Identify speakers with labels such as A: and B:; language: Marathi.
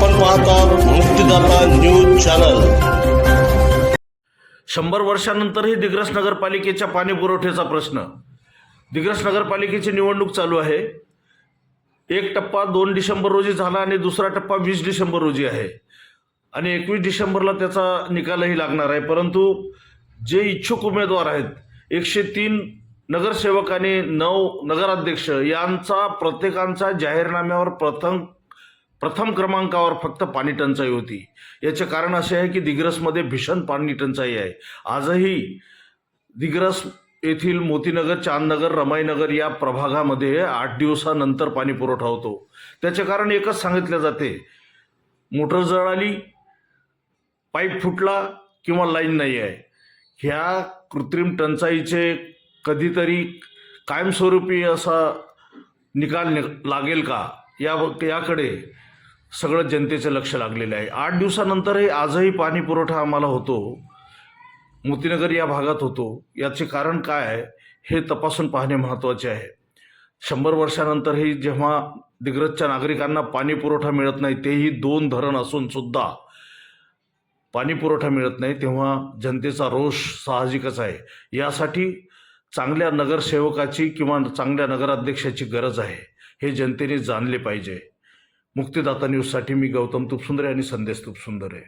A: आपण पाहतात मुक्तिदाता न्यूज चॅनल।
B: 100 वर्षानंतरही दिग्रस नगरपालिकेच्या पाणी पुरवठ्याचा प्रश्न। दिग्रस नगरपालिकेची निवडणूक चालू आहे। एक टप्पा 2 डिसेंबर रोजी झाला आणि दुसरा टप्पा 20 डिसेंबर रोजी आहे आणि 21 डिसेंबरला त्याचा निकालही लागणार आहे। परंतु जे इच्छुक उमेदवार आहेत 103 नगरसेवक आणि 9 नगराध्यक्ष यांचा प्रत्येकांचा जाहीरनाम्यावर प्रथम क्रमांकावर फक्त पाणी टंचाई होती। याचे कारण असे आहे की दिग्रसमध्ये भीषण पाणी टंचाई आहे। आजही दिग्रस येथील मोतीनगर, चांदनगर, रमाईनगर या प्रभागामध्ये 8 दिवसानंतर पाणी पुरवठा होतो। त्याचे कारण एकच सांगितले जाते, मोटर जळाली, पाईप फुटला किंवा लाईन नाही आहे। ह्या कृत्रिम टंचाईचे कधीतरी कायमस्वरूपी असा निकाल लागेल का याकडे सगळं जनतेचे लक्ष लागलेले आहे। 8 दिवसानंतरही आजही पाणी पुरवठा आम्हाला होतो, मोतीनगर या भागात होतो। याचे कारण काय आहे हे तपासून पाहणे महत्त्वाचे आहे। 100 वर्षानंतरही जेव्हा दिग्रसच्या नागरिकांना पाणी पुरवठा मिळत नाही, तेही 2 धरण असून सुद्धा पाणी पुरवठा मिळत नाही, तेव्हा जनतेचा रोष साहजिकच आहे। यासाठी चांगल्या नगरसेवकाची किंवा चांगल्या नगराध्यक्षाची गरज आहे, हे जनतेने जाणले पाहिजे। मुक्तिदाता न्यूजसाठी मी गौतम तुपसुंदरे आणि संदेश तुपसुंदरे।